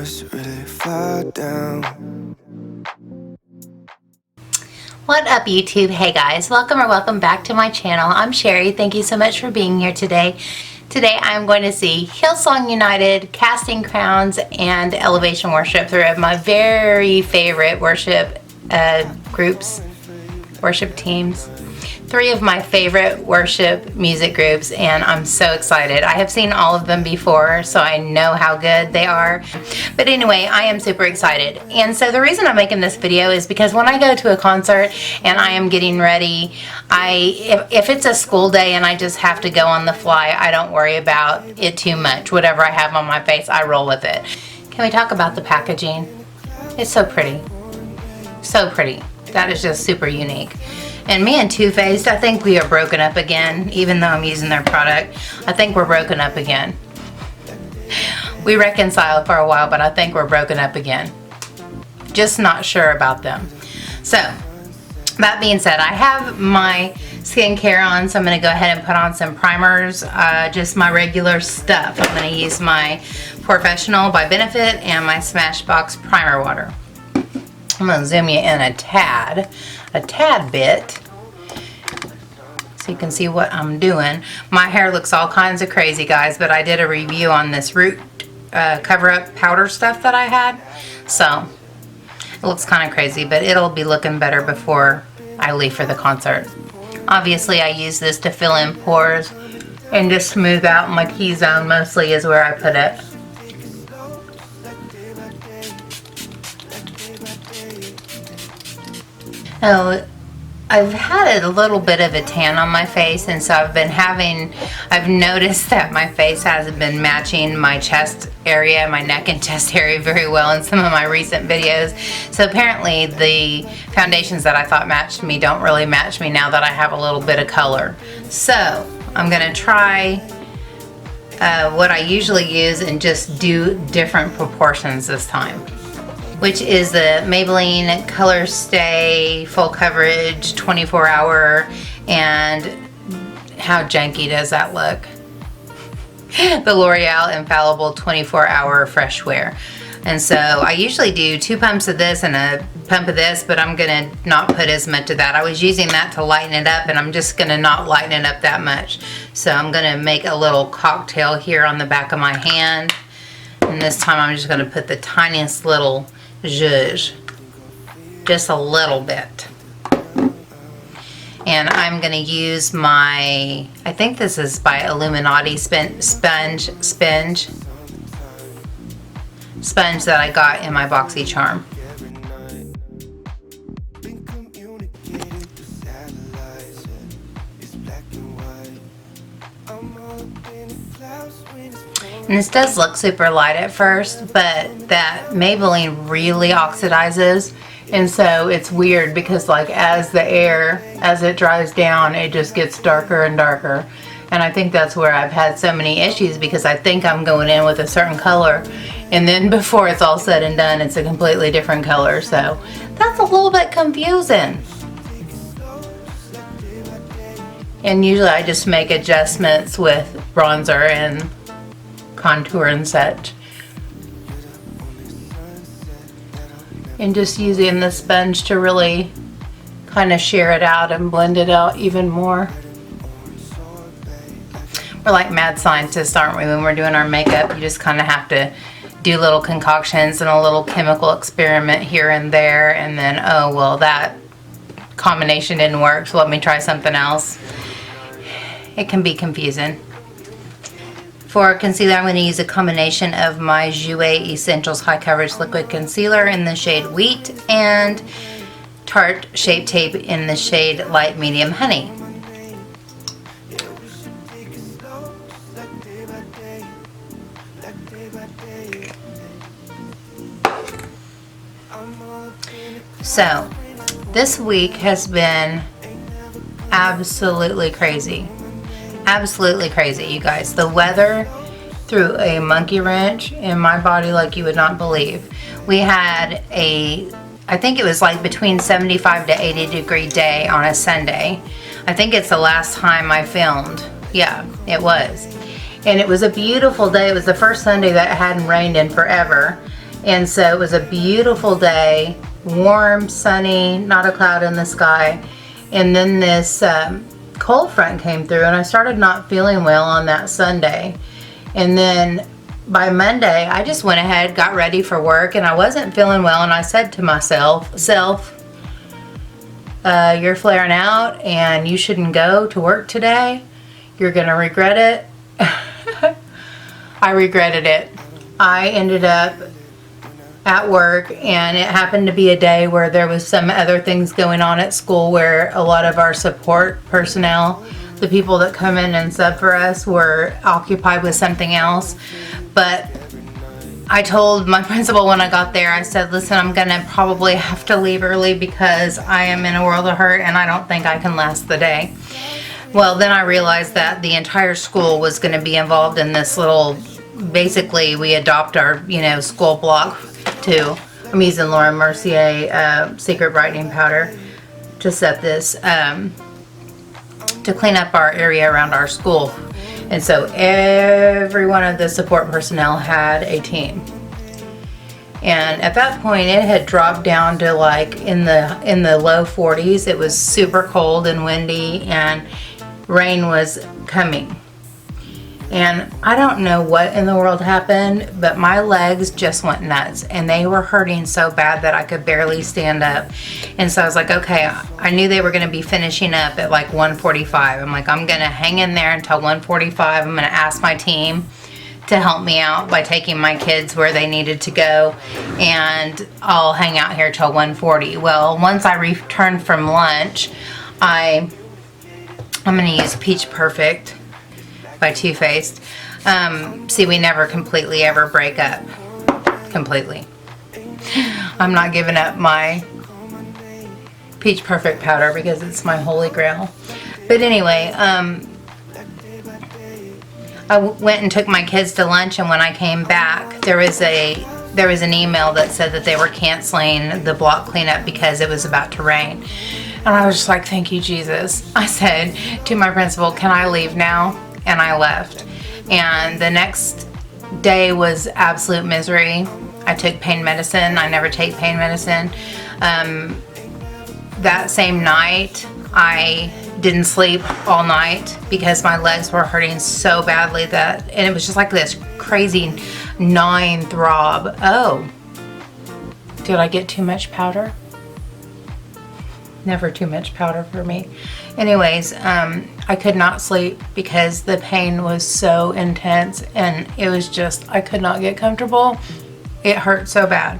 was really far down. What up, YouTube? Hey guys, welcome back to my channel. I'm Sherri. Thank you so much for being here today. Today I'm going to see Hillsong United, Casting Crowns, and Elevation Worship, three of my very favorite worship groups, worship teams. Three of my favorite worship music groups, and I'm so excited. I have seen all of them before, so I know how good they are. But anyway, I am super excited. And so the reason I'm making this video is because when I go to a concert and I am getting ready, if it's a school day and I just have to go on the fly, I don't worry about it too much. Whatever I have on my face, I roll with it. Can we talk about the packaging? It's so pretty. So pretty. That is just super unique. And me and Too Faced, I think we are broken up again, even though I'm using their product. I think we're broken up again. We reconciled for a while, but I think we're broken up again. Just not sure about them. So, that being said, I have my skincare on, so I'm going to go ahead and put on some primers, just my regular stuff. I'm going to use my Professional by Benefit and my Smashbox Primer Water. I'm going to zoom you in a tad bit so you can see what I'm doing. My hair looks all kinds of crazy, guys, but I did a review on this root cover-up powder stuff that I had, so it looks kind of crazy, but it'll be looking better before I leave for the concert. Obviously, I use this to fill in pores and just smooth out my T-zone, mostly is where I put it. Oh, I've had a little bit of a tan on my face, and so I've noticed that my face hasn't been matching my chest area, my neck and chest area very well in some of my recent videos. So apparently the foundations that I thought matched me don't really match me now that I have a little bit of color. So I'm gonna try what I usually use and just do different proportions this time, which is the Maybelline Color Stay Full Coverage 24 Hour, and how janky does that look? The L'Oreal Infallible 24 Hour Fresh Wear. And so I usually do 2 pumps of this and a pump of this, but I'm gonna not put as much of that. I was using that to lighten it up, and I'm just gonna not lighten it up that much. So I'm gonna make a little cocktail here on the back of my hand. And this time I'm just gonna put the tiniest little zhuzh, just a little bit. And I'm going to use my, I think this is by Illuminati sponge that I got in my BoxyCharm. And this does look super light at first, but that Maybelline really oxidizes, and so it's weird because like as it dries down, it just gets darker and darker. And I think that's where I've had so many issues, because I think I'm going in with a certain color, and then before it's all said and done, it's a completely different color. So that's a little bit confusing. And usually I just make adjustments with bronzer and contour and such, and just using the sponge to really kind of shear it out and blend it out even more. We're like mad scientists, aren't we? When we're doing our makeup, you just kind of have to do little concoctions and a little chemical experiment here and there, and then, oh well, that combination didn't work, so let me try something else. It can be confusing. For concealer, I'm going to use a combination of my Jouer Essentials High Coverage Liquid Concealer in the shade Wheat and Tarte Shape Tape in the shade Light Medium Honey. So, this week has been absolutely crazy. Absolutely crazy, you guys. The weather threw a monkey wrench in my body like you would not believe. We had I think it was like between 75 to 80 degree day on a Sunday. I think it's the last time I filmed. Yeah, it was. And it was a beautiful day. It was the first Sunday that it hadn't rained in forever. And so it was a beautiful day, warm, sunny, not a cloud in the sky. And then this cold front came through, and I started not feeling well on that Sunday. And then by Monday, I just went ahead, got ready for work, and I wasn't feeling well. And I said to myself, you're flaring out and you shouldn't go to work today. You're gonna regret it. I regretted it. I ended up at work, and it happened to be a day where there was some other things going on at school where a lot of our support personnel, the people that come in and sub for us, were occupied with something else. But I told my principal when I got there, I said, listen, I'm gonna probably have to leave early because I am in a world of hurt and I don't think I can last the day. Well, then I realized that the entire school was going to be involved in this little, basically we adopt our, school block to, I'm using Laura Mercier Secret Brightening Powder to set this, to clean up our area around our school. And so every one of the support personnel had a team. And at that point it had dropped down to like in the low 40s. It was super cold and windy, and rain was coming. And I don't know what in the world happened, but my legs just went nuts, and they were hurting so bad that I could barely stand up. And so I was like, okay, I knew they were going to be finishing up at like 1:45. I'm like, I'm going to hang in there until 1:45. I'm going to ask my team to help me out by taking my kids where they needed to go, and I'll hang out here till 1:40. Well, once I returned from lunch, I'm going to use Peach Perfect by Too Faced. See, we never completely ever break up. Completely. I'm not giving up my Peach Perfect powder because it's my holy grail. But anyway, I went and took my kids to lunch, and when I came back, there was an email that said that they were canceling the block cleanup because it was about to rain. And I was just like, thank you, Jesus. I said to my principal, can I leave now? And I left. And the next day was absolute misery. I took pain medicine. I never take pain medicine. That same night, I didn't sleep all night because my legs were hurting so badly and it was just like this crazy gnawing throb. Oh, did I get too much powder? Never too much powder for me. Anyways, I could not sleep because the pain was so intense, and it was just, I could not get comfortable. It hurt so bad.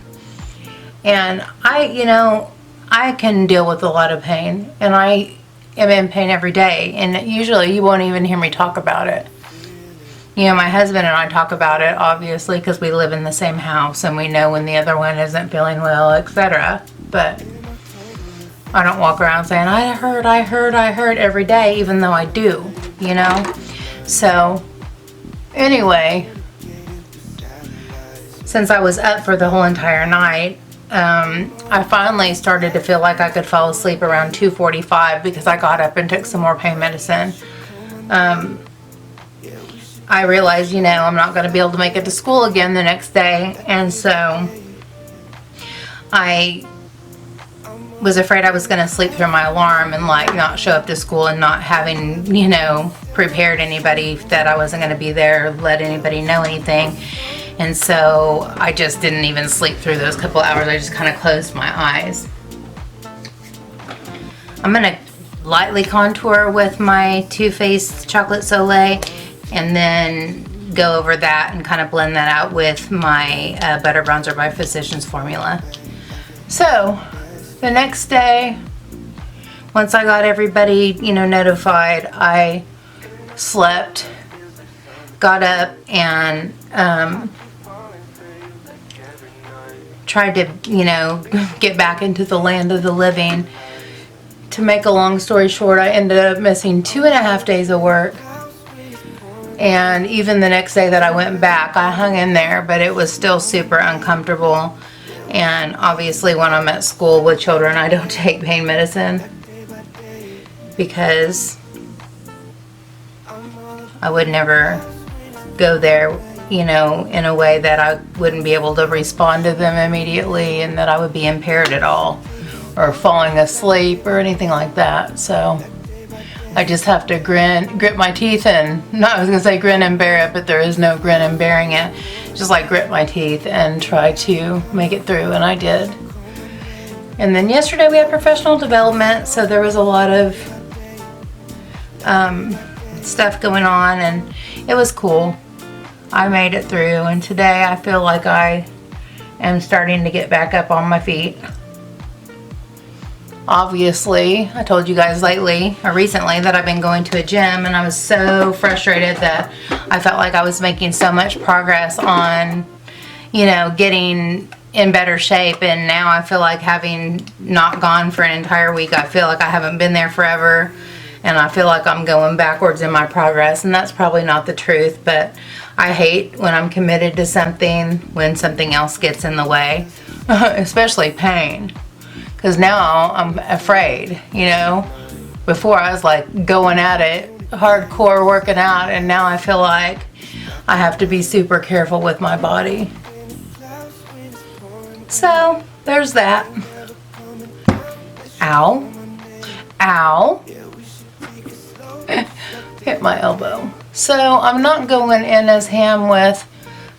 And I can deal with a lot of pain, and I am in pain every day, and usually you won't even hear me talk about it. My husband and I talk about it, obviously, because we live in the same house, and we know when the other one isn't feeling well, etc. But I don't walk around saying, I hurt every day, even though I do, So, anyway, since I was up for the whole entire night, I finally started to feel like I could fall asleep around 2:45 because I got up and took some more pain medicine. I realized, I'm not going to be able to make it to school again the next day, and so I was afraid I was going to sleep through my alarm and not show up to school and not having, prepared anybody that I wasn't going to be there, let anybody know anything. And so I just didn't even sleep through those couple hours. I just kind of closed my eyes. I'm going to lightly contour with my Too Faced Chocolate Soleil, and then go over that and kind of blend that out with my Butter Bronzer by Physicians Formula. So the next day, once I got everybody, notified, I slept, got up, and tried to, get back into the land of the living. To make a long story short, I ended up missing 2.5 days of work. And even the next day that I went back, I hung in there, but it was still super uncomfortable. And obviously when I'm at school with children, I don't take pain medicine because I would never go there you know, in a way that I wouldn't be able to respond to them immediately and that I would be impaired at all or falling asleep or anything like that. So I just have to grit my teeth and, I was gonna say grin and bear it, but there is no grin and bearing it. Just like grit my teeth and try to make it through, and I did. And then yesterday we had professional development, so there was a lot of stuff going on, and it was cool. I made it through, and today I feel like I am starting to get back up on my feet. Obviously, I told you guys recently that I've been going to a gym, and I was so frustrated that I felt like I was making so much progress on, you know, getting in better shape, and now I feel like, having not gone for an entire week, I feel like I haven't been there forever, and I feel like I'm going backwards in my progress, and that's probably not the truth, but I hate when I'm committed to something when something else gets in the way, especially pain. Because now I'm afraid, you know. Before I was like going at it, hardcore working out, and now I feel like I have to be super careful with my body. So, there's that. Ow. Ow. Hit my elbow. So, I'm not going in as ham with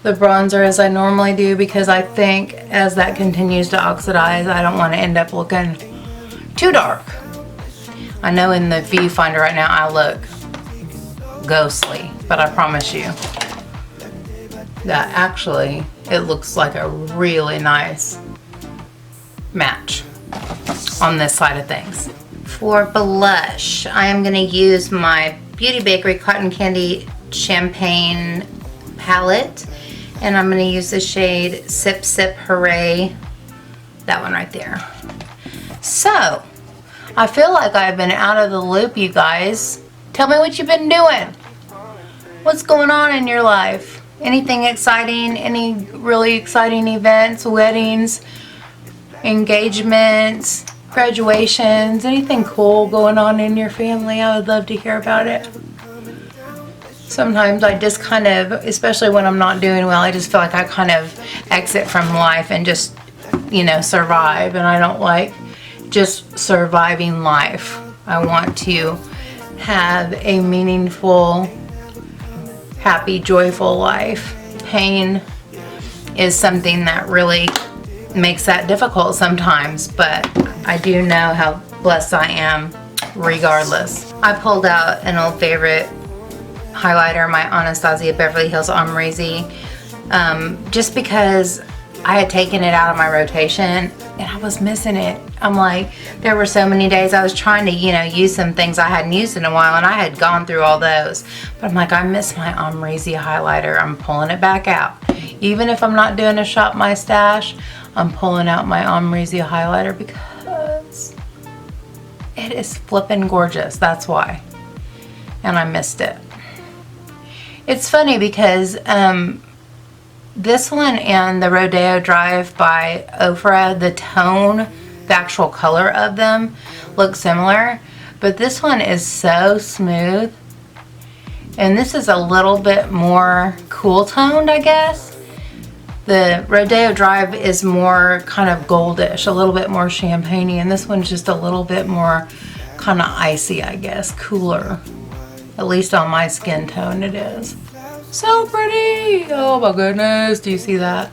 the bronzer as I normally do, because I think as that continues to oxidize, I don't want to end up looking too dark. I know in the viewfinder right now I look ghostly, but I promise you that actually it looks like a really nice match on this side of things. For blush, I am going to use my Beauty Bakery Cotton Candy Champagne palette. And I'm going to use the shade Sip Sip Hooray, that one right there. So, I feel like I've been out of the loop, you guys. Tell me what you've been doing. What's going on in your life? Anything exciting? Any really exciting events, weddings, engagements, graduations, anything cool going on in your family? I would love to hear about it. Sometimes I just kind of, especially when I'm not doing well, I just feel like I kind of exit from life and just, you know, survive. And I don't like just surviving life. I want to have a meaningful, happy, joyful life. Pain is something that really makes that difficult sometimes, but I do know how blessed I am regardless. I pulled out an old favorite highlighter, my Anastasia Beverly Hills Ombre, just because I had taken it out of my rotation and I was missing it. I'm like, there were so many days I was trying to, you know, use some things I hadn't used in a while, and I had gone through all those, but I'm like, I miss my Ombre highlighter. I'm pulling it back out. Even if I'm not doing a shop my stash, I'm pulling out my Ombre highlighter because it is flippin' gorgeous. That's why. And I missed it. It's funny because this one and the Rodeo Drive by Ofra, the tone, the actual color of them look similar, but this one is so smooth, and this is a little bit more cool toned, I guess. The Rodeo Drive is more kind of goldish, a little bit more champagne-y, and this one's just a little bit more kind of icy, I guess, cooler. At least on my skin tone it is. So pretty! Oh my goodness, do you see that?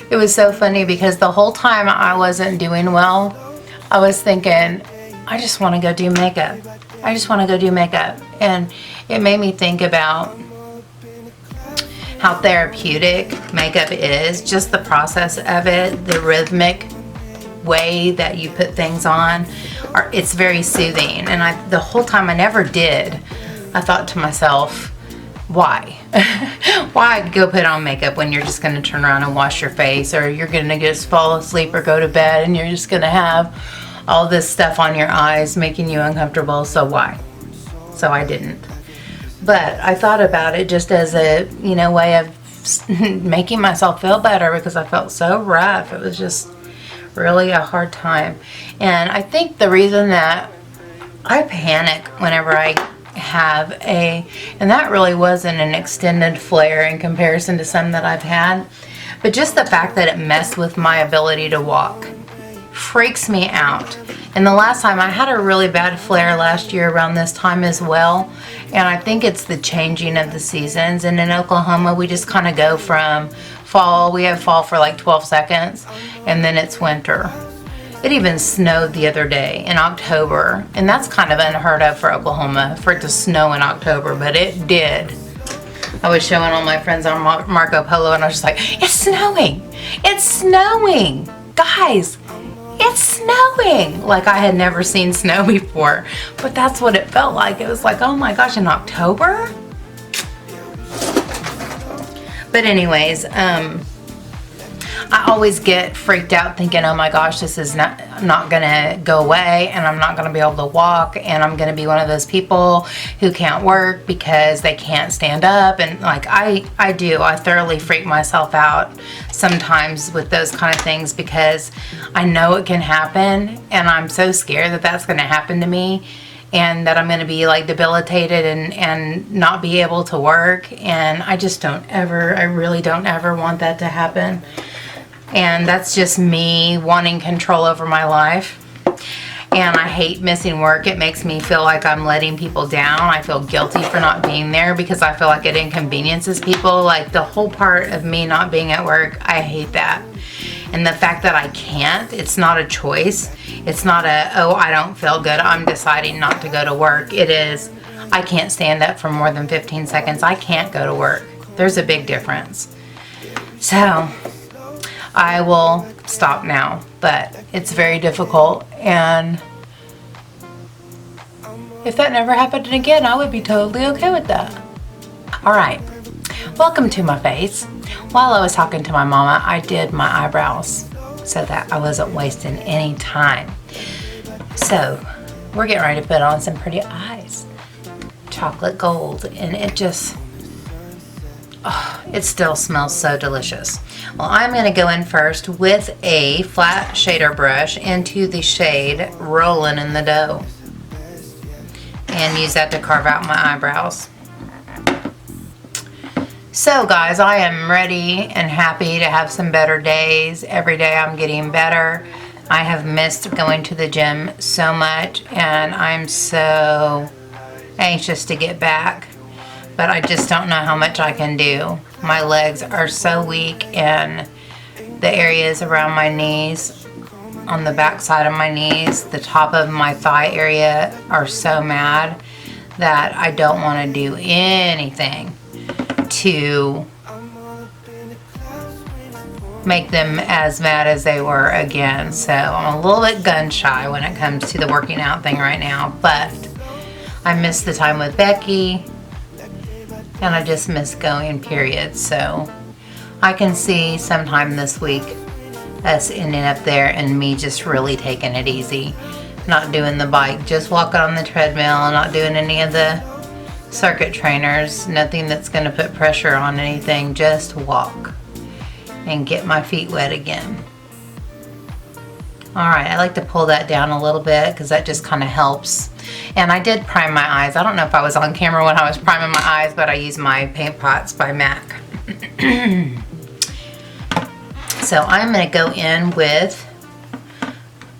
It was so funny because the whole time I wasn't doing well, I was thinking, I just want to go do makeup. I just want to go do makeup. And it made me think about how therapeutic makeup is, just the process of it, the rhythmic way that you put things on. It's very soothing, and the whole time I never did. I thought to myself, why? Why go put on makeup when you're just going to turn around and wash your face, or you're going to just fall asleep or go to bed and you're just going to have all this stuff on your eyes making you uncomfortable? So why? So I didn't. But I thought about it just as a, you know, way of making myself feel better, because I felt so rough. It was just really a hard time. And I think the reason that I panic whenever I have and that really wasn't an extended flare in comparison to some that I've had, but just the fact that it messed with my ability to walk freaks me out. And the last time I had a really bad flare last year around this time as well, and I think it's the changing of the seasons. And in Oklahoma, we just kind of go from fall, we have fall for like 12 seconds, and then it's winter. It even snowed the other day in October, and that's kind of unheard of for Oklahoma, for it to snow in October, but it did. I was showing all my friends on Marco Polo, and I was just like, it's snowing! It's snowing! Guys! It's snowing! Like I had never seen snow before, but that's what it felt like. It was like, oh my gosh, in October? But anyways, I always get freaked out thinking, oh my gosh, this is not gonna go away, and I'm not gonna be able to walk, and I'm gonna be one of those people who can't work because they can't stand up. And like I thoroughly freak myself out sometimes with those kind of things, because I know it can happen, and I'm so scared that that's gonna happen to me, and that I'm going to be like debilitated and not be able to work. And I really don't ever want that to happen. And that's just me wanting control over my life. And I hate missing work. It makes me feel like I'm letting people down. I feel guilty for not being there because I feel like it inconveniences people. Like the whole part of me not being at work, I hate that. And the fact that I can't, it's not a choice. It's not I don't feel good, I'm deciding not to go to work. It is, I can't stand up for more than 15 seconds. I can't go to work. There's a big difference. So I will stop now, but it's very difficult, and if that never happened again, I would be totally okay with that. All right, welcome to my face. While I was talking to my mama, I did my eyebrows so that I wasn't wasting any time. So we're getting ready to put on some pretty eyes. Chocolate gold, and it just, it still smells so delicious. Well, I'm going to go in first with a flat shader brush into the shade Rollin' in the Dough, and use that to carve out my eyebrows. So guys, I am ready and happy to have some better days. Every day I'm getting better. I have missed going to the gym so much, and I'm so anxious to get back, but I just don't know how much I can do. My legs are so weak, and the areas around my knees, on the back side of my knees, the top of my thigh area are so mad that I don't want to do anything to make them as mad as they were again. So I'm a little bit gun shy when it comes to the working out thing right now, but I miss the time with Becky, and I just miss going, period. So I can see sometime this week us ending up there and me just really taking it easy, not doing the bike, just walking on the treadmill, not doing any of the circuit trainers, nothing that's going to put pressure on anything, just walk and get my feet wet again. Alright, I like to pull that down a little bit because that just kind of helps. And I did prime my eyes. I don't know if I was on camera when I was priming my eyes, but I used my paint pots by MAC. So I'm going to go in with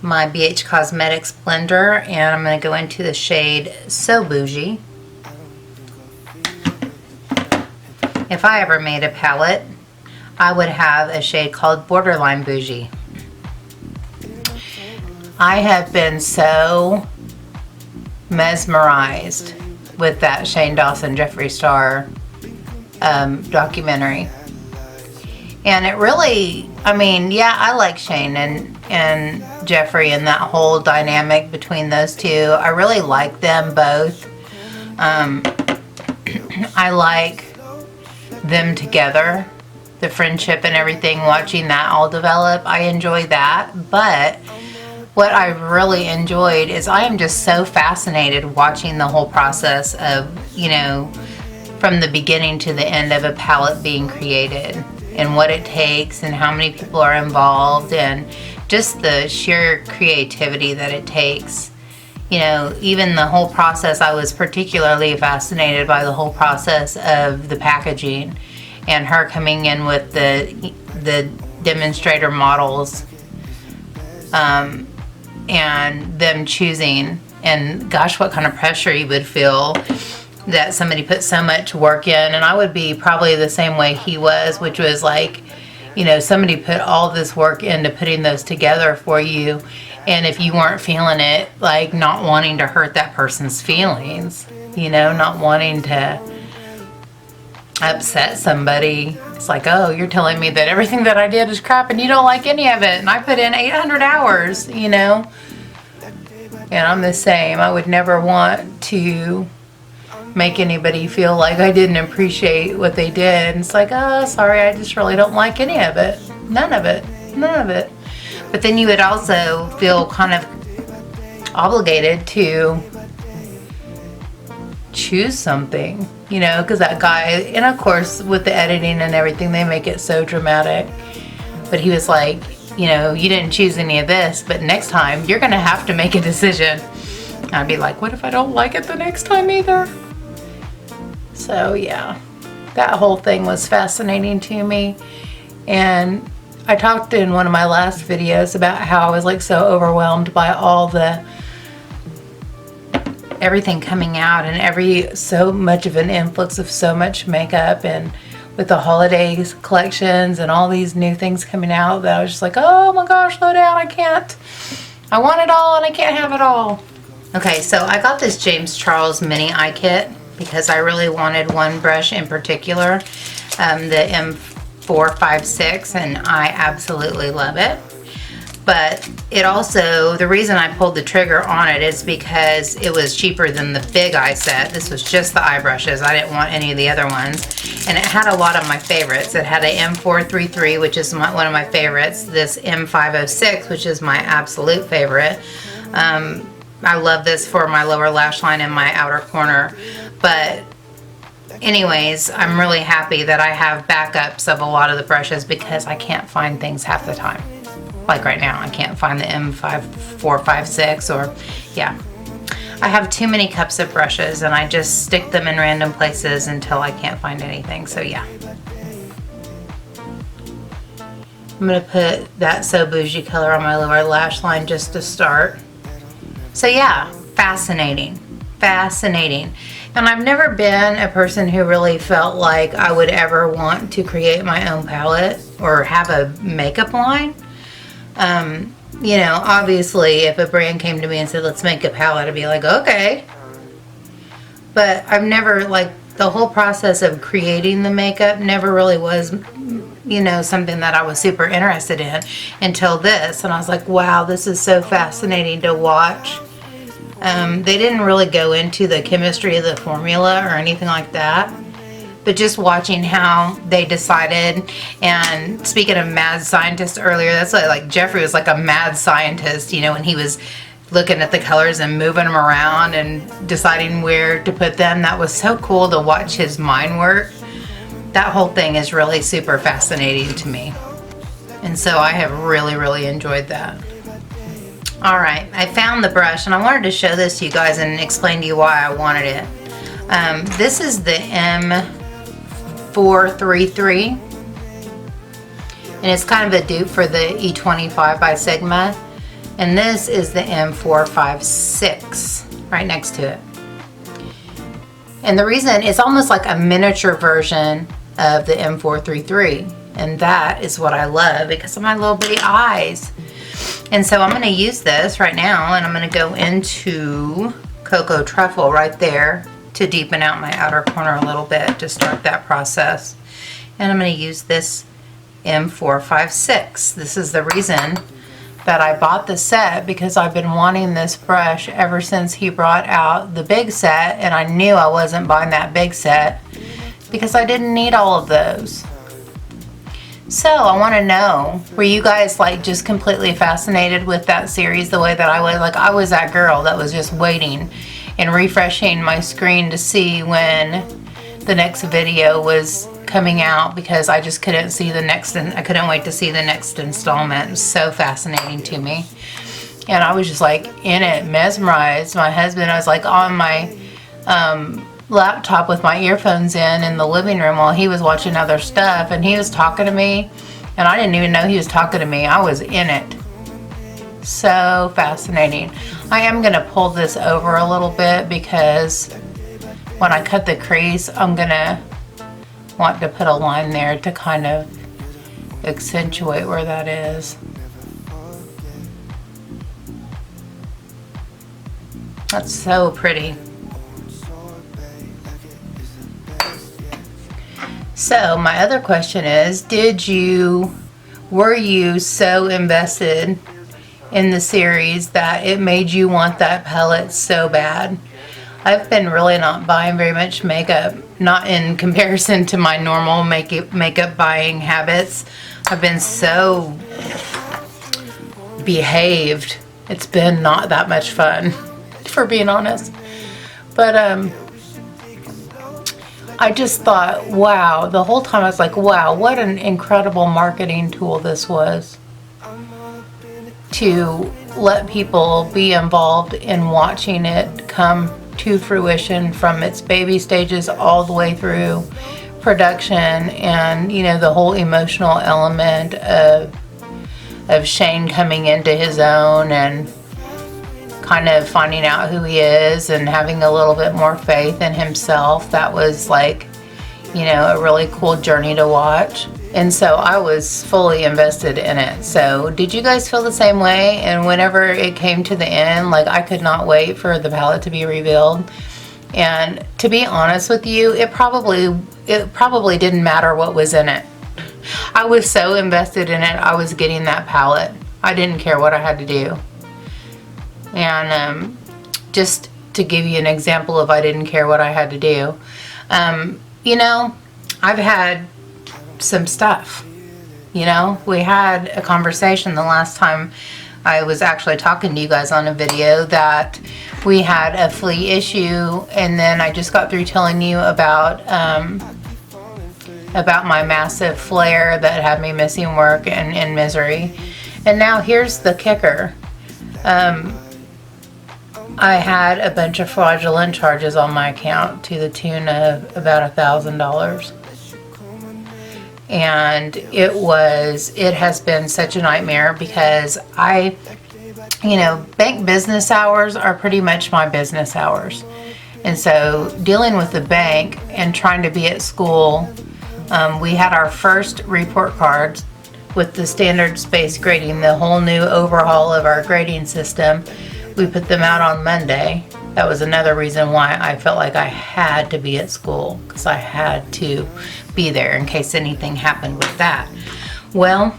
my BH Cosmetics blender, and I'm going to go into the shade So Bougie. If I ever made a palette, I would have a shade called Borderline Bougie. I have been so mesmerized with that Shane Dawson, Jeffree Star documentary. And it really, I mean, yeah, I like Shane and Jeffree and that whole dynamic between those two. I really like them both. I like them together, the friendship and everything, watching that all develop. I enjoy that, but what I really enjoyed is I am just so fascinated watching the whole process of, you know, from the beginning to the end of a palette being created, and what it takes and how many people are involved, and just the sheer creativity that it takes. you know, even the whole process, I was particularly fascinated by the whole process of the packaging and her coming in with the demonstrator models, and them choosing. And gosh, what kind of pressure you would feel that somebody put so much work in. And I would be probably the same way he was, which was like, you know, somebody put all this work into putting those together for you. And if you weren't feeling it, like not wanting to hurt that person's feelings, you know, not wanting to upset somebody. It's like, oh, you're telling me that everything that I did is crap and you don't like any of it. And I put in 800 hours, you know. And I'm the same. I would never want to make anybody feel like I didn't appreciate what they did. And it's like, oh, sorry, I just really don't like any of it. None of it. None of it. But then you would also feel kind of obligated to choose something, you know, because that guy, and of course with the editing and everything, they make it so dramatic. But he was like, you know, you didn't choose any of this, but next time you're going to have to make a decision. I'd be like, what if I don't like it the next time either? So yeah, that whole thing was fascinating to me. And I talked in one of my last videos about how I was like so overwhelmed by all the everything coming out and so much of an influx of so much makeup, and with the holidays collections and all these new things coming out, that I was just like, oh my gosh, slow down, I want it all and I can't have it all. Okay, so I got this James Charles mini eye kit because I really wanted one brush in particular, the M456, and I absolutely love it. But it also, the reason I pulled the trigger on it is because it was cheaper than the big eye set. This was just the eye brushes. I didn't want any of the other ones. And it had a lot of my favorites. It had a M433, which is one of my favorites. This M506, which is my absolute favorite. I love this for my lower lash line and my outer corner. But anyways, I'm really happy that I have backups of a lot of the brushes because I can't find things half the time. Like right now, I can't find the M456 or, yeah. I have too many cups of brushes and I just stick them in random places until I can't find anything, so yeah. I'm gonna put that So Bougie color on my lower lash line just to start. So yeah, fascinating, fascinating. And I've never been a person who really felt like I would ever want to create my own palette or have a makeup line. You know, obviously if a brand came to me and said, let's make a palette, I'd be like, okay. But I've never, like, the whole process of creating the makeup never really was, you know, something that I was super interested in until this. And I was like, wow, this is so fascinating to watch. They didn't really go into the chemistry of the formula or anything like that. But just watching how they decided, and speaking of mad scientists earlier, that's like Jeffrey was like a mad scientist, you know, when he was looking at the colors and moving them around and deciding where to put them. That was so cool to watch his mind work. That whole thing is really super fascinating to me. And so I have really, really enjoyed that. All right, I found the brush and I wanted to show this to you guys and explain to you why I wanted it. This is the M433, and it's kind of a dupe for the E25 by Sigma, and this is the M456 right next to it. And the reason, it's almost like a miniature version of the M433, and that is what I love because of my little bitty eyes. And so I'm going to use this right now, and I'm going to go into Cocoa Truffle right there to deepen out my outer corner a little bit to start that process. And I'm going to use this M456. This is the reason that I bought the set, because I've been wanting this brush ever since he brought out the big set, and I knew I wasn't buying that big set because I didn't need all of those. So I want to know, were you guys like just completely fascinated with that series the way that I was? Like, I was that girl that was just waiting and refreshing my screen to see when the next video was coming out, because I just couldn't see the next, and I couldn't wait to see the next installment. It was so fascinating to me. And I was just like in it, mesmerized. My husband, I was like on my laptop with my earphones in the living room while he was watching other stuff, and he was talking to me, and I didn't even know he was talking to me. I was in it. So fascinating. I am going to pull this over a little bit because when I cut the crease, I'm going to want to put a line there to kind of accentuate where that is. That's so pretty. So my other question is, were you so invested in the series that it made you want that palette so bad? I've been really not buying very much makeup, not in comparison to my normal makeup buying habits. I've been so behaved. It's been not that much fun, for being honest. But I just thought, wow, the whole time I was like, wow, what an incredible marketing tool this was, to let people be involved in watching it come to fruition from its baby stages all the way through production, and you know, the whole emotional element of Shane coming into his own and kind of finding out who he is and having a little bit more faith in himself. That was like, you know, a really cool journey to watch. And so I was fully invested in it. So did you guys feel the same way? And whenever it came to the end, like, I could not wait for the palette to be revealed. And to be honest with you, it probably didn't matter what was in it. I was so invested in it. I was getting that palette. I didn't care what I had to do. And just to give you an example of I didn't care what I had to do, you know, I've had some stuff. You know, we had a conversation the last time I was actually talking to you guys on a video, that we had a flea issue, and then I just got through telling you about my massive flare that had me missing work and in misery. And now here's the kicker. I had a bunch of fraudulent charges on my account to the tune of about $1,000. And it has been such a nightmare because you know, bank business hours are pretty much my business hours. And so dealing with the bank and trying to be at school, we had our first report cards with the standards-based grading, the whole new overhaul of our grading system. We put them out on Monday. That was another reason why I felt like I had to be at school, because I had to be there in case anything happened with that. Well,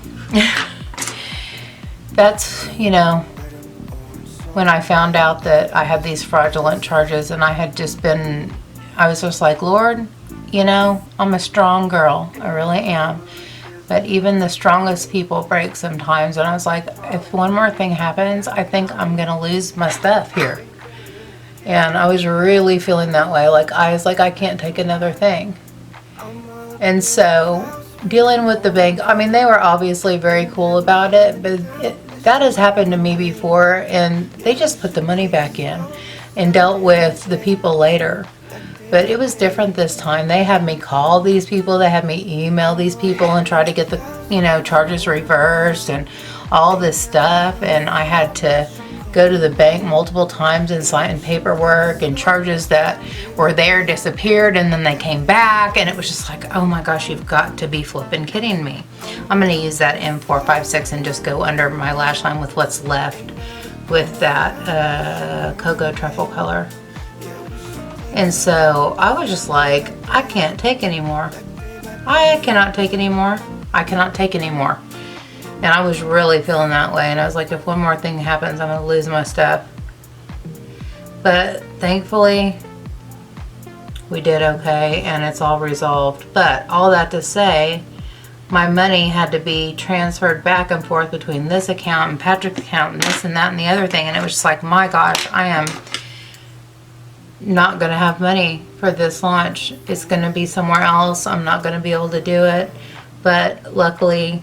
that's, you know, when I found out that I had these fraudulent charges, and I was just like, Lord, you know, I'm a strong girl. I really am. But even the strongest people break sometimes. And I was like, if one more thing happens, I think I'm going to lose my stuff here. And I was really feeling that way. Like, I can't take another thing. And so dealing with the bank, I mean, they were obviously very cool about it, but that has happened to me before, and they just put the money back in and dealt with the people later. But it was different this time. They had me call these people, they had me email these people and try to get the, you know, charges reversed and all this stuff. And I had to go to the bank multiple times and sign paperwork, and charges that were there disappeared and then they came back. And it was just like, oh my gosh, you've got to be flipping kidding me. I'm going to use that M456 and just go under my lash line with what's left with that cocoa truffle color. And so I was just like, I can't take anymore. I cannot take anymore. I cannot take anymore. And I was really feeling that way. And I was like, if one more thing happens, I'm going to lose my stuff. But thankfully, we did okay, and it's all resolved. But all that to say, my money had to be transferred back and forth between this account and Patrick's account and this and that and the other thing. And it was just like, my gosh, I am not going to have money for this launch. It's going to be somewhere else. I'm not going to be able to do it. But luckily,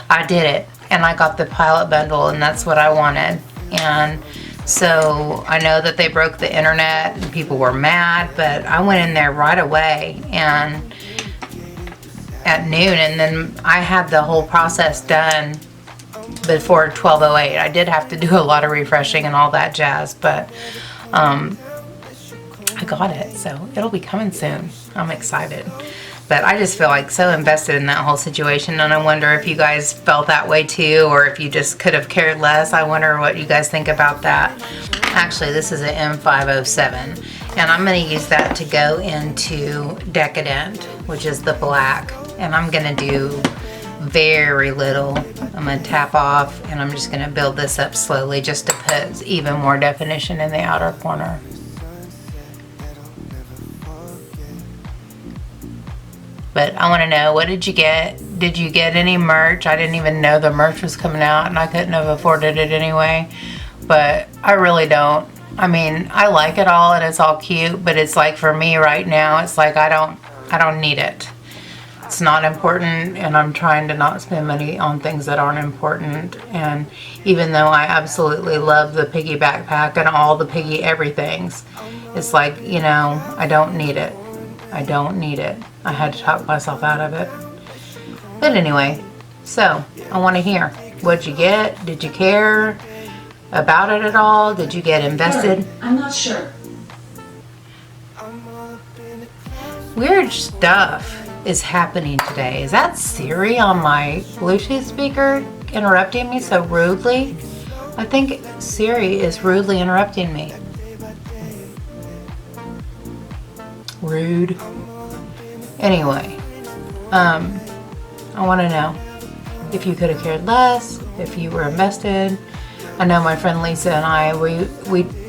I did it. and I got the pilot bundle, and that's what I wanted. And so I know that they broke the internet and people were mad, but I went in there right away and at noon, and then I had the whole process done before 12:08. I did have to do a lot of refreshing and all that jazz, but I got it, so it'll be coming soon. I'm excited. But I just feel like so invested in that whole situation, and I wonder if you guys felt that way too, or if you just could have cared less. I wonder what you guys think about that. Actually, this is an M507, and I'm going to use that to go into Decadent, which is the black, and I'm going to do very little. I'm going to tap off, and I'm just going to build this up slowly just to put even more definition in the outer corner. But I want to know, what did you get? Did you get any merch? I didn't even know the merch was coming out, and I couldn't have afforded it anyway. But I really don't. I mean, I like it all and it's all cute, but it's like for me right now, it's like I don't need it. It's not important, and I'm trying to not spend money on things that aren't important. And even though I absolutely love the piggy backpack and all the piggy everythings, it's like, you know, I don't need it. I don't need it. I had to talk myself out of it. But anyway, so I want to hear, what'd you get? Did you care about it at all? Did you get invested? I'm not sure. Weird stuff is happening today. Is that Siri on my Bluetooth speaker interrupting me so rudely? I think Siri is rudely interrupting me. Rude. Anyway, I want to know if you could have cared less, if you were invested. I know my friend Lisa and I,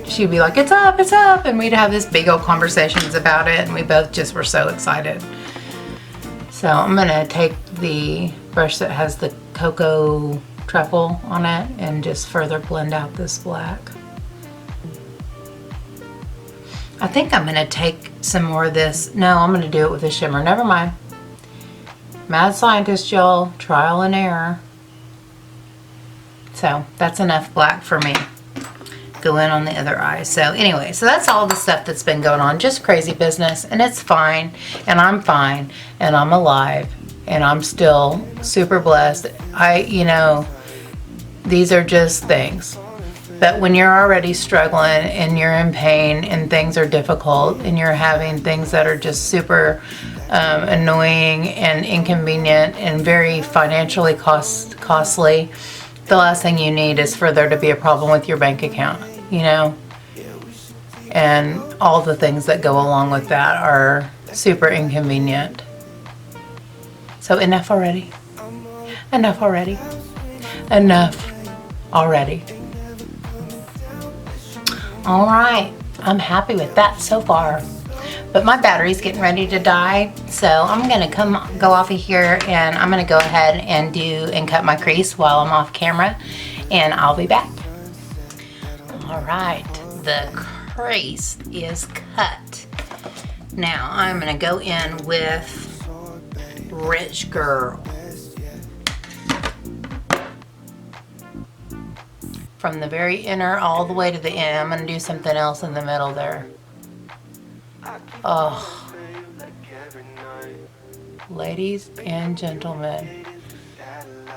she'd be like, it's up, and we'd have this big old conversations about it, and we both just were so excited. So I'm gonna take the brush that has the cocoa truffle on it and just further blend out this black. I think I'm gonna take some more of this. No, I'm gonna do it with a shimmer. Never mind. Mad scientist, y'all. Trial and error. So that's enough black for me. Go in on the other eye. So anyway, so that's all the stuff that's been going on. Just crazy business, and it's fine, and I'm fine, and I'm alive, and I'm still super blessed. You know, these are just things. But when you're already struggling and you're in pain and things are difficult and you're having things that are just super annoying and inconvenient and very financially costly, the last thing you need is for there to be a problem with your bank account, you know? And all the things that go along with that are super inconvenient. So enough already. Enough already. Enough already. All right, I'm happy with that so far. But my battery's getting ready to die, so I'm gonna go off of here, and I'm gonna go ahead and cut my crease while I'm off camera, and I'll be back. All right, the crease is cut. Now I'm gonna go in with Rich Girl. From the very inner all the way to the end. I'm going to do something else in the middle there. Oh. Ladies and gentlemen,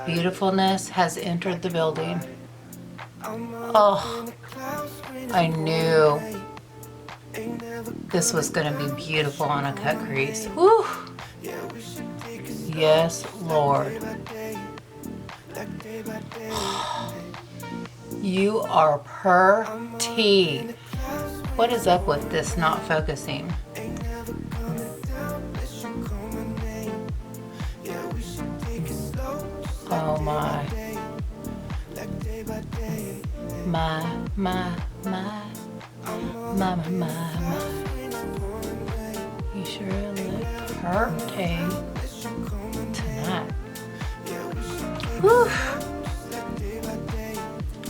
beautifulness has entered the building. Oh, I knew this was going to be beautiful on a cut crease. Woo! Yes, Lord. You are pretty. What is up with this not focusing? Oh my. My. You sure look pretty tonight. Whew.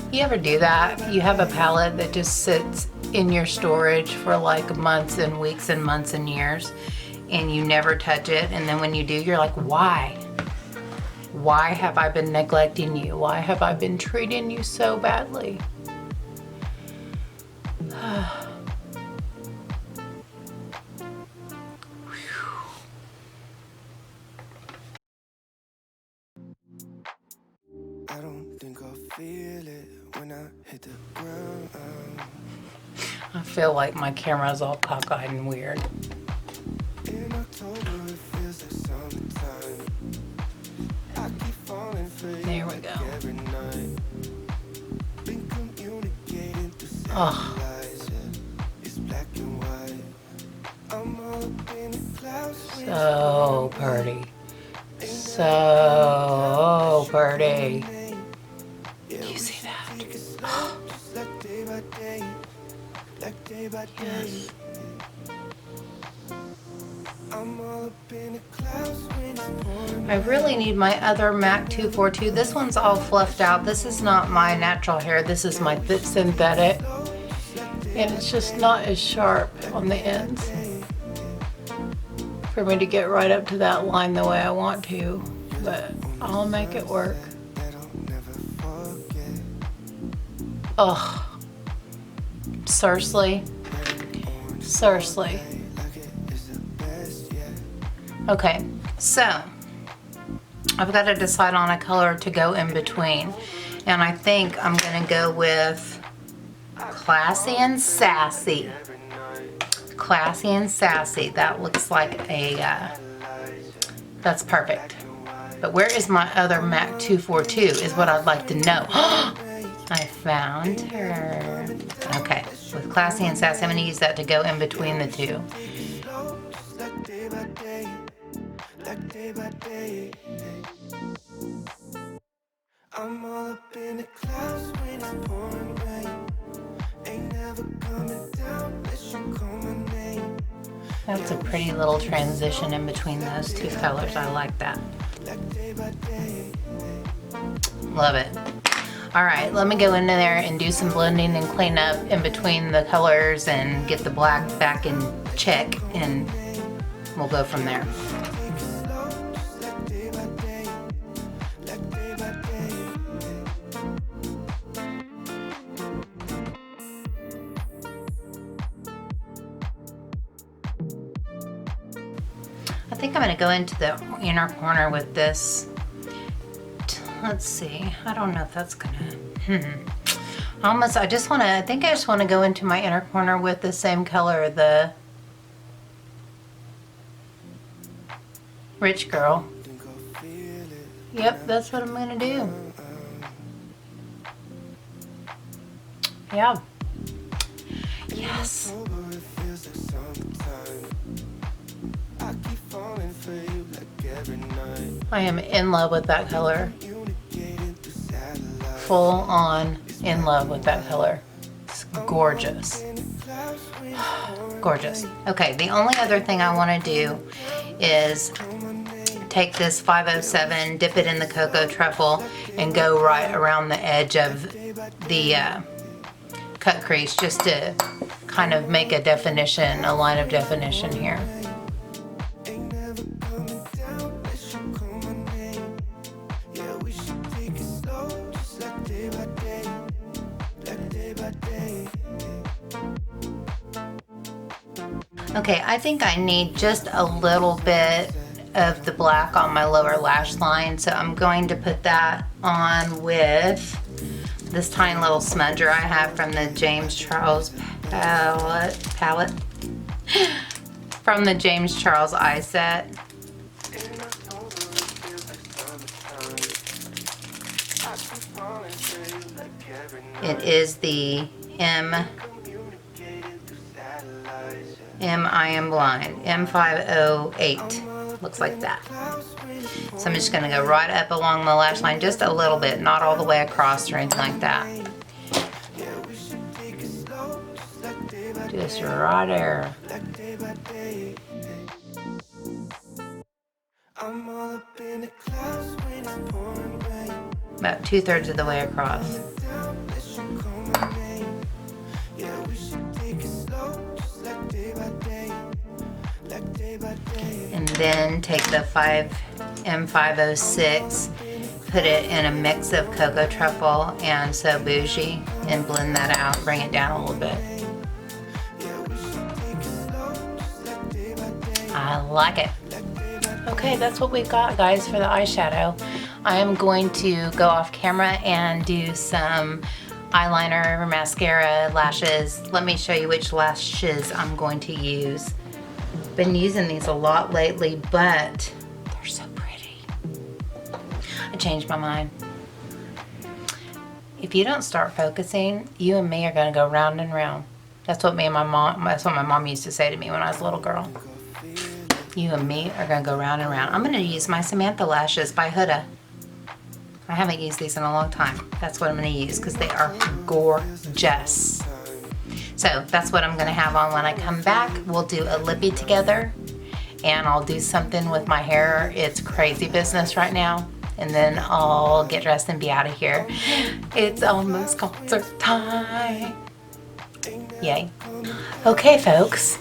You ever do that? You have a palette that just sits in your storage for like months and weeks and months and years, and you never touch it, and then when you do, you're like, why? Why have I been neglecting you? Why have I been treating you so badly? I don't think I'll feel it when I hit the ground. I feel like my camera's all cockeyed and weird. In October, it feels like summertime. I keep falling for you There we go. every night. Been communicating through Oh, satellites, yeah. It's black and white. I'm all up in the clouds. so pretty. So pretty. You see that? Oh, Like day by day, like day by day. yes. I'm all up in the clouds when it's pouring. I really need my other MAC 242. This one's all fluffed out. This is not my natural hair. This is my synthetic. And it's just not as sharp on the ends for me to get right up to that line the way I want to. But I'll make it work. Oh, seriously? Seriously. Okay, so I've got to decide on a color to go in between. And I think I'm going to go with Classy and Sassy. Classy and Sassy. That looks like a, that's perfect. But where is my other MAC 242 is what I'd like to know. I found her. Okay, with Classy and Sassy, I'm going to use that to go in between the two. Like day by day. I'm all up in the clouds when it's pouring rain. Ain't never coming down unless you call my name. That's a pretty little transition in between those two colors. I like that. Like day by day. Love it. All right, let me go in there and do some blending and clean up in between the colors and get the black back in check, and we'll go from there. I think I'm going to go into the inner corner with this. Let's see. I don't know if that's going to... I think I just want to go into my inner corner with the same color, the Rich Girl. Yep, that's what I'm going to do. Yeah. Yes. I am in love with that color. Full on in love with that color. It's gorgeous. Gorgeous. Okay, the only other thing I want to do is take this 507, dip it in the cocoa truffle, and go right around the edge of the cut crease just to kind of make a definition, a line of definition here. Okay, I think I need just a little bit of the black on my lower lash line, so I'm going to put that on with this tiny little smudger I have from the James Charles palette from the James Charles eye set. It is the I Am Blind, M508, looks like that. So I'm just gonna go right up along the lash line, just a little bit, not all the way across or anything like that. Just right there. About 2/3 of the way across. And then take the M506 put it in a mix of cocoa truffle and So Bougie and blend that out, bring it down a little bit. I like it. Okay, that's what we've got, guys, for the eyeshadow. I am going to go off camera and do some eyeliner, mascara, lashes. Let me show you which lashes I'm going to use. Been using these a lot lately, but they're so pretty. I changed my mind. If you don't start focusing, you and me are gonna go round and round. That's what my mom used to say to me when I was a little girl. You and me are gonna go round and round. I'm gonna use my Samantha lashes by Huda. I haven't used these in a long time. That's what I'm gonna use because they are gorgeous. So that's what I'm gonna have on when I come back. We'll do a lippy together and I'll do something with my hair. It's crazy business right now. And then I'll get dressed and be out of here. It's almost concert time. Yay. Okay, folks.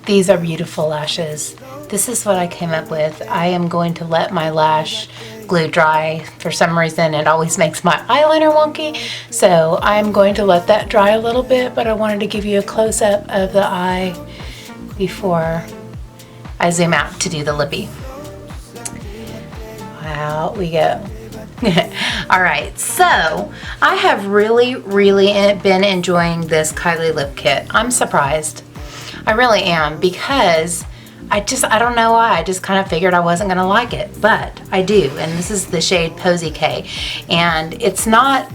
These are beautiful lashes. This is what I came up with. I am going to let my lash glue dry. For some reason, it always makes my eyeliner wonky. So I'm going to let that dry a little bit, but I wanted to give you a close-up of the eye before I zoom out to do the lippy. Out we go. All right, so I have really been enjoying this Kylie Lip kit. I'm surprised. I really am, because I don't know why. I just kind of figured I wasn't gonna like it, but I do. And this is the shade Posy K, and it's not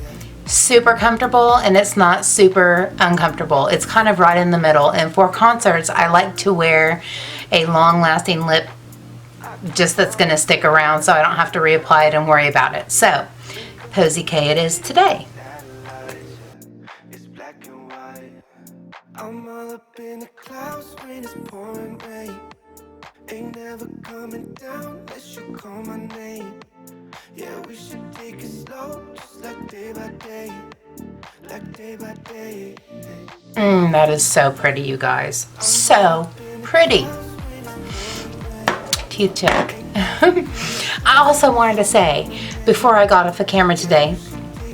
super comfortable and it's not super uncomfortable. It's kind of right in the middle. And for concerts, I like to wear a long-lasting lip just that's going to stick around, so I don't have to reapply it and worry about it. So Posy K it is today. I'm all up in the clouds when it's pouring rain. Ain't never coming down unless you call my name. Yeah, we should take it slow, just like day by day. Like day by day. That is so pretty, you guys. So pretty. Teeth check. I also wanted to say, before I got off the camera today,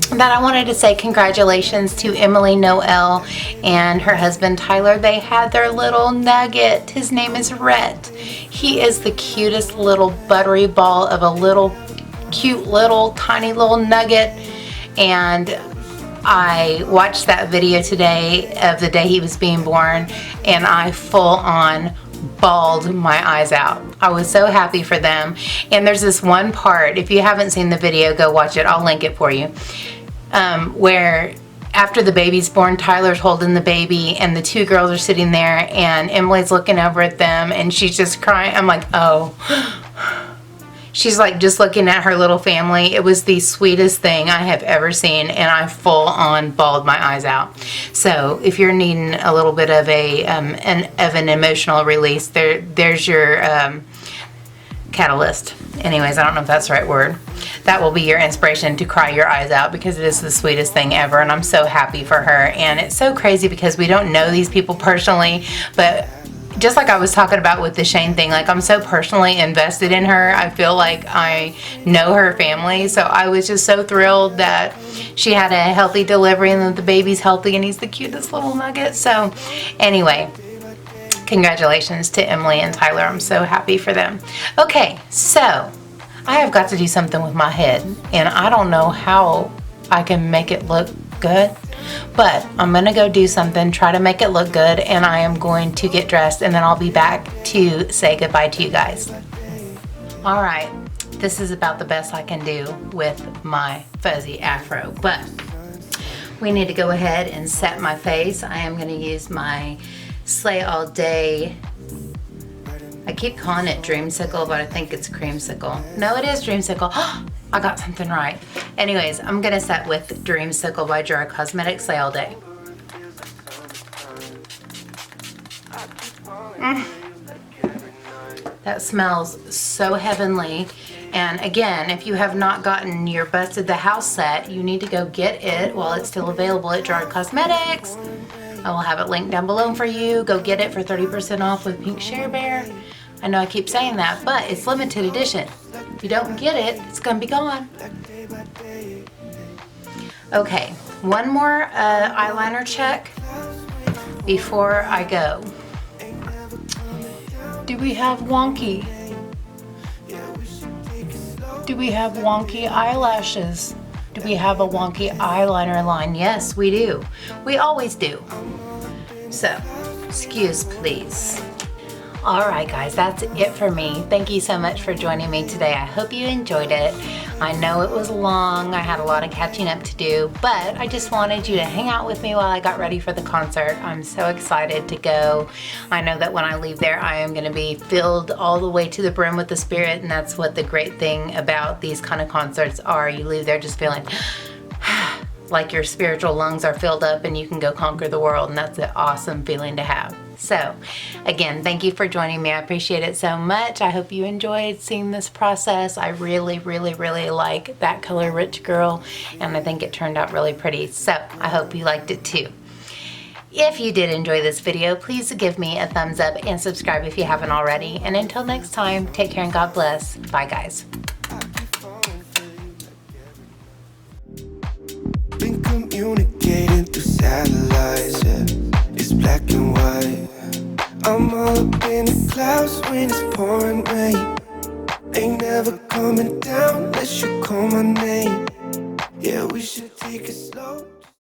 that I wanted to say congratulations to Emily Noel and her husband Tyler. They had their little nugget. His name is Rhett. He is the cutest little buttery ball of a little cute little tiny little nugget. And I watched that video today of the day he was being born, and I full on bawled my eyes out. I was so happy for them. And there's this one part, if you haven't seen the video, go watch it. I'll link it for you. Where after the baby's born, Tyler's holding the baby and the two girls are sitting there and Emily's looking over at them and she's just crying. I'm like, oh. She's like just looking at her little family. It was the sweetest thing I have ever seen, and I full on bawled my eyes out. So if you're needing a little bit of an emotional release, there's your catalyst. Anyways, I don't know if that's the right word. That will be your inspiration to cry your eyes out, because it is the sweetest thing ever, and I'm so happy for her. And it's so crazy because we don't know these people personally, but just like I was talking about with the Shane thing, like I'm so personally invested in her. I feel like I know her family, so I was just so thrilled that she had a healthy delivery and that the baby's healthy and he's the cutest little nugget. So anyway, congratulations to Emily and Tyler. I'm so happy for them. Okay, so I have got to do something with my head, and I don't know how I can make it look good, but I'm gonna go do something, try to make it look good, and I am going to get dressed, and then I'll be back to say goodbye to you guys. All right, this is about the best I can do with my fuzzy afro, but we need to go ahead and set my face. I am gonna use my Slay All Day, I keep calling it Dreamsicle, but I think it's Creamsicle. No, it is Dreamsicle. I got something right. Anyways, I'm gonna set with Dreamsicle by Gerard Cosmetics Slay All Day. That smells so heavenly. And again, if you have not gotten your Busted the House set, you need to go get it while it's still available at Gerard Cosmetics. I will have it linked down below for you. Go get it for 30% off with Pink Share Bear. I know I keep saying that, but it's limited edition. If you don't get it, it's gonna be gone. Okay, one more eyeliner check before I go. Do we have wonky? Do we have wonky eyelashes? Do we have a wonky eyeliner line? Yes, we do. We always do. So, excuse please. All right, guys, that's it for me. Thank you so much for joining me today. I hope you enjoyed it. I know it was long. I had a lot of catching up to do, but I just wanted you to hang out with me while I got ready for the concert. I'm so excited to go. I know that when I leave there, I am going to be filled all the way to the brim with the Spirit, and that's what the great thing about these kind of concerts are. You leave there just feeling like your spiritual lungs are filled up and you can go conquer the world, and that's an awesome feeling to have. So again, thank you for joining me. I appreciate it so much. I hope you enjoyed seeing this process. I really, really, really like that color Rich Girl, and I think it turned out really pretty. So I hope you liked it too. If you did enjoy this video, please give me a thumbs up and subscribe if you haven't already. And until next time, take care and God bless. Bye, guys. Been communicating through satellites, yeah. It's black and white. I'm all up in the clouds when it's pouring rain. Ain't never coming down unless you call my name. Yeah, we should take it slow.